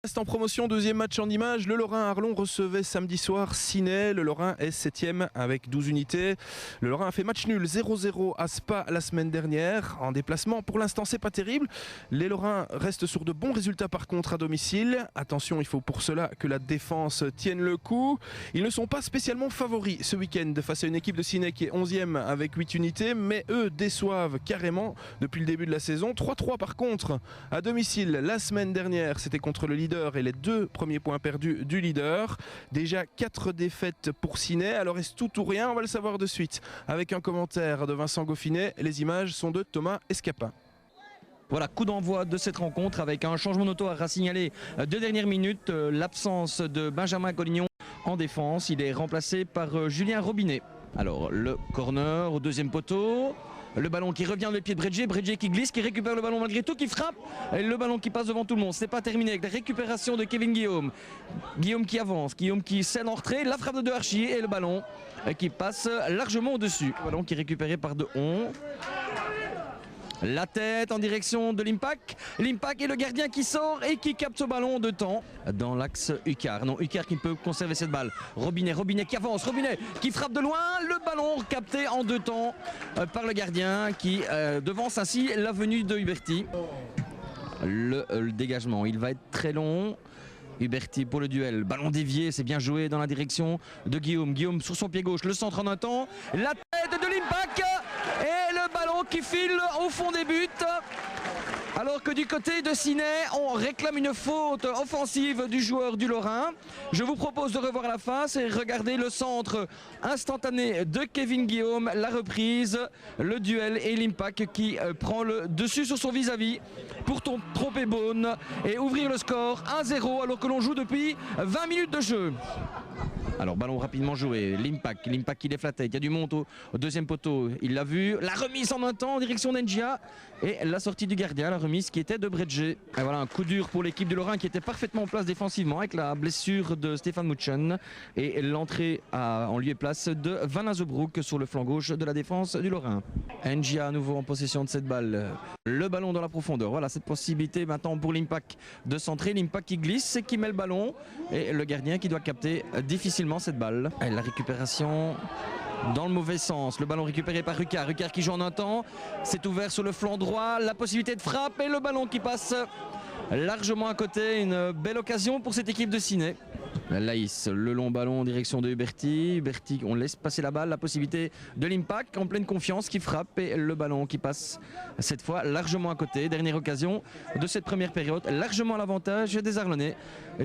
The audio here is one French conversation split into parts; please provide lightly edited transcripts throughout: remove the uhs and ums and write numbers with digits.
Reste en promotion, deuxième match en images. Le Lorrain-Arlon recevait samedi soir Ciney. Le Lorrain est 7e avec 12 unités. Le Lorrain a fait match nul 0-0 à Spa la semaine dernière. En déplacement, pour l'instant, c'est pas terrible. Les Lorrains restent sur de bons résultats par contre à domicile. Attention, il faut pour cela que la défense tienne le coup. Ils ne sont pas spécialement favoris ce week-end face à une équipe de Ciney qui est 11e avec 8 unités. Mais eux déçoivent carrément depuis le début de la saison. 3-3 par contre à domicile la semaine dernière. C'était contre le leader et les 2 premiers points perdus du leader. Déjà 4 défaites pour Ciney. Alors est-ce tout ou rien? On va le savoir de suite avec un commentaire de Vincent Goffinet. Les images sont de Thomas Escapin. Voilà, coup d'envoi de cette rencontre avec un changement d'auto à signaler de dernière minute. L'absence de Benjamin Collignon en défense. Il est remplacé par Julien Robinet. Alors le corner au deuxième poteau. Le ballon qui revient dans les pieds de Bredje qui glisse, qui récupère le ballon malgré tout, qui frappe. Et le ballon qui passe devant tout le monde. C'est pas terminé avec la récupération de Kevin Guillaume. Guillaume qui avance, Guillaume qui cède en retrait, la frappe de Archi et le ballon qui passe largement au-dessus. Le ballon qui est récupéré par Dehon. La tête en direction de l'Impact. L'Impact et le gardien qui sort et qui capte ce ballon de temps dans l'axe Hucard. Non, Hucard qui peut conserver cette balle. Robinet qui avance, Robinet qui frappe de loin. Le ballon capté en 2 temps par le gardien qui devance ainsi la venue de Huberti. Le dégagement, il va être très long. Huberti pour le duel, ballon dévié, c'est bien joué dans la direction de Guillaume. Guillaume sur son pied gauche, le centre en un temps. La tête de l'Impact et le ballon qui file au fond des buts. Alors que du côté de Ciney, on réclame une faute offensive du joueur du Lorrain. Je vous propose de revoir la face et regarder le centre instantané de Kevin Guillaume, la reprise, le duel et l'Impact qui prend le dessus sur son vis-à-vis pour tromper Beaune et ouvrir le score 1-0 alors que l'on joue depuis 20 minutes de jeu. Alors ballon rapidement joué, l'Impact qui défle la tête, il y a du monde au deuxième poteau, il l'a vu, la remise en un temps en direction d'Engia et la sortie du gardien, la remise qui était de Bredje. Et voilà un coup dur pour l'équipe du Lorrain qui était parfaitement en place défensivement avec la blessure de Stéphane Mouchen et l'entrée en lieu et place de Van Azebroek sur le flanc gauche de la défense du Lorrain. Engia à nouveau en possession de cette balle, le ballon dans la profondeur, voilà cette possibilité maintenant pour l'Impact de centrer, l'Impact qui glisse et qui met le ballon et le gardien qui doit capter difficilement cette balle. Et la récupération dans le mauvais sens, le ballon récupéré par Hucard qui joue en un temps, c'est ouvert sur le flanc droit, la possibilité de frappe et le ballon qui passe largement à côté, une belle occasion pour cette équipe de Ciney. Laïs, le long ballon en direction de Huberti, on laisse passer la balle, la possibilité de l'Impact en pleine confiance qui frappe et le ballon qui passe cette fois largement à côté. Dernière occasion de cette première période, largement à l'avantage des Arlonnais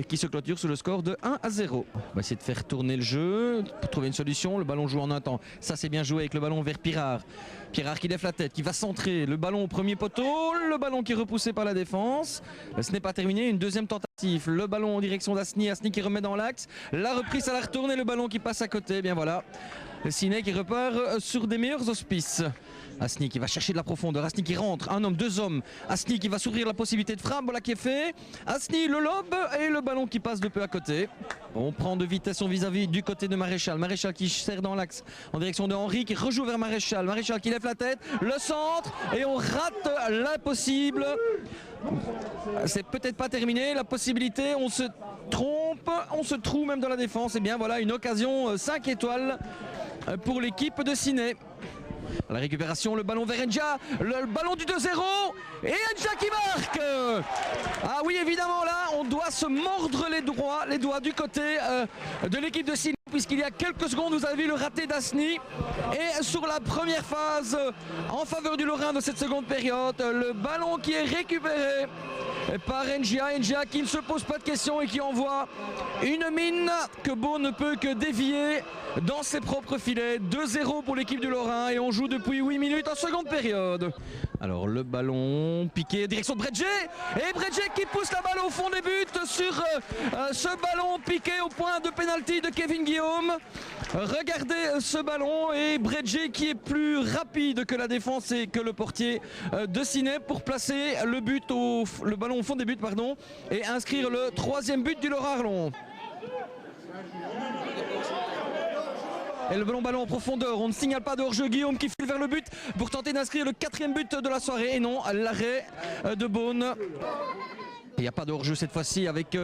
qui se clôture sur le score de 1-0. On va essayer de faire tourner le jeu pour trouver une solution, le ballon joue en un temps, ça c'est bien joué avec le ballon vers Pirard. Pirard qui lève la tête, qui va centrer, le ballon au premier poteau, le ballon qui est repoussé par la défense. Ce n'est pas terminé, une deuxième tentative, le ballon en direction d'Asni, Asni qui remet dans l'axe, la reprise à la retourne et le ballon qui passe à côté, bien voilà. Le Ciney qui repart sur des meilleurs auspices. Asni qui va chercher de la profondeur, Asni qui rentre, un homme, 2 hommes, Asni qui va s'ouvrir la possibilité de frappe, voilà qui est fait, Asni le lobe et le ballon qui passe de peu à côté. On prend de vitesse son vis-à-vis du côté de Maréchal, Maréchal qui serre dans l'axe en direction de Henry qui rejoue vers Maréchal, Maréchal qui lève la tête, le centre et on rate l'impossible. C'est peut-être pas terminé, la possibilité, on se trompe, on se trouve même dans la défense, et bien voilà une occasion 5 étoiles pour l'équipe de Ciney. La récupération, le ballon vers Engia, le ballon du 2-0 et Engia qui marque. Ah oui, évidemment là on doit se mordre les doigts du côté de l'équipe de Ciney puisqu'il y a quelques secondes vous avez vu le raté d'Asni et sur la première phase en faveur du Lorrain de cette seconde période, le ballon qui est récupéré par Engia qui ne se pose pas de questions et qui envoie une mine que Beau ne peut que dévier dans ses propres filets. 2-0 pour l'équipe du Lorrain et on joue depuis 8 minutes en seconde période. Alors le ballon piqué direction de Bredje et Bredje qui pousse la balle au fond des buts sur ce ballon piqué au point de pénalty de Kevin Guillaume. Regardez ce ballon et Bredje qui est plus rapide que la défense et que le portier de Ciney pour placer le ballon au fond des buts et inscrire le 3e but du Lorrain-Arlon. Et le ballon en profondeur, on ne signale pas de hors-jeu. Guillaume qui file vers le but pour tenter d'inscrire le 4e but de la soirée. Et non, l'arrêt de Beaune. Il n'y a pas de hors-jeu cette fois-ci avec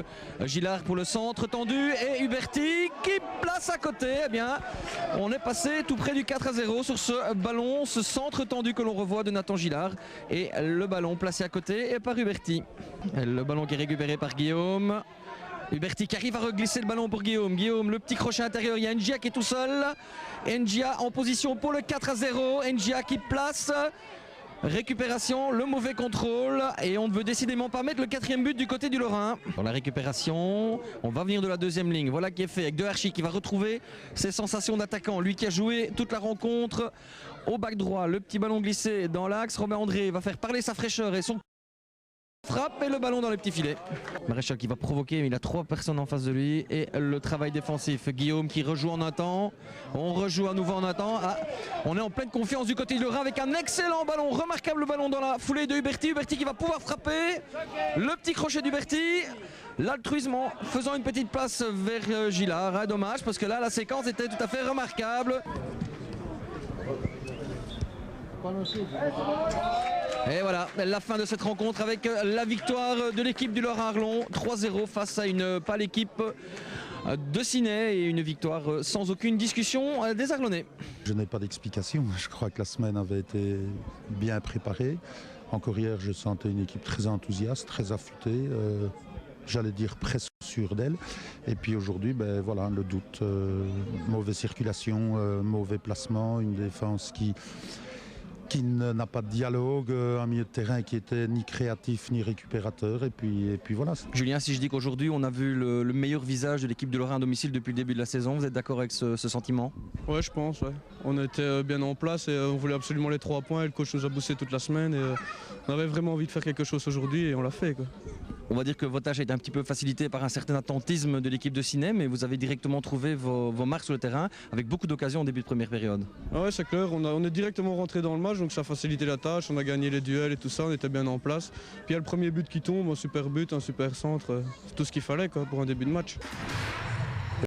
Gillard pour le centre tendu et Huberti qui place à côté. Eh bien, on est passé tout près du 4-0 sur ce ballon, ce centre tendu que l'on revoit de Nathan Gillard. Et le ballon placé à côté par Huberti. Le ballon qui est récupéré par Guillaume. Huberti qui arrive à reglisser le ballon pour Guillaume. Guillaume, le petit crochet intérieur. Il y a Ngia qui est tout seul. Ngia en position pour le 4-0. Ngia qui place. Récupération, le mauvais contrôle et on ne veut décidément pas mettre le 4e but du côté du Lorrain. Dans la récupération, on va venir de la 2e ligne. Voilà qui est fait avec De Archie qui va retrouver ses sensations d'attaquant. Lui qui a joué toute la rencontre au bac droit. Le petit ballon glissé dans l'axe. Robin André va faire parler sa fraîcheur et son frappe et le ballon dans les petits filets. Maréchal qui va provoquer, mais il a 3 personnes en face de lui. Et le travail défensif. Guillaume qui rejoue en un temps. On rejoue à nouveau en un temps. Ah, on est en pleine confiance du côté du Lorrain avec un excellent ballon. Remarquable ballon dans la foulée de Huberti. Huberti qui va pouvoir frapper. Le petit crochet d'Huberti. L'altruisme en faisant une petite passe vers Gillard. Ah, dommage parce que là la séquence était tout à fait remarquable. Et voilà, la fin de cette rencontre avec la victoire de l'équipe du Lorrain-Arlon 3-0 face à une pâle équipe de Ciney et une victoire sans aucune discussion des Arlonnais. Je n'ai pas d'explication, je crois que la semaine avait été bien préparée. Encore hier, je sentais une équipe très enthousiaste, très affûtée, j'allais dire presque sûre d'elle. Et puis aujourd'hui, ben voilà, le doute, mauvaise circulation, mauvais placement, une défense qui n'a pas de dialogue, un milieu de terrain qui était ni créatif ni récupérateur et puis voilà. Julien, si je dis qu'aujourd'hui on a vu le meilleur visage de l'équipe de Lorrain à domicile depuis le début de la saison, vous êtes d'accord avec ce sentiment? Ouais, je pense, ouais. On était bien en place et on voulait absolument les 3 points et le coach nous a boosté toute la semaine et on avait vraiment envie de faire quelque chose aujourd'hui et on l'a fait, quoi. On va dire que votre tâche a été un petit peu facilitée par un certain attentisme de l'équipe de Ciney, mais vous avez directement trouvé vos marques sur le terrain avec beaucoup d'occasions au début de première période. Ah ouais, c'est clair, on est directement rentré dans le match, donc ça a facilité la tâche, on a gagné les duels et tout ça, on était bien en place. Puis il y a le premier but qui tombe, un super but, un super centre, c'est tout ce qu'il fallait, quoi, pour un début de match.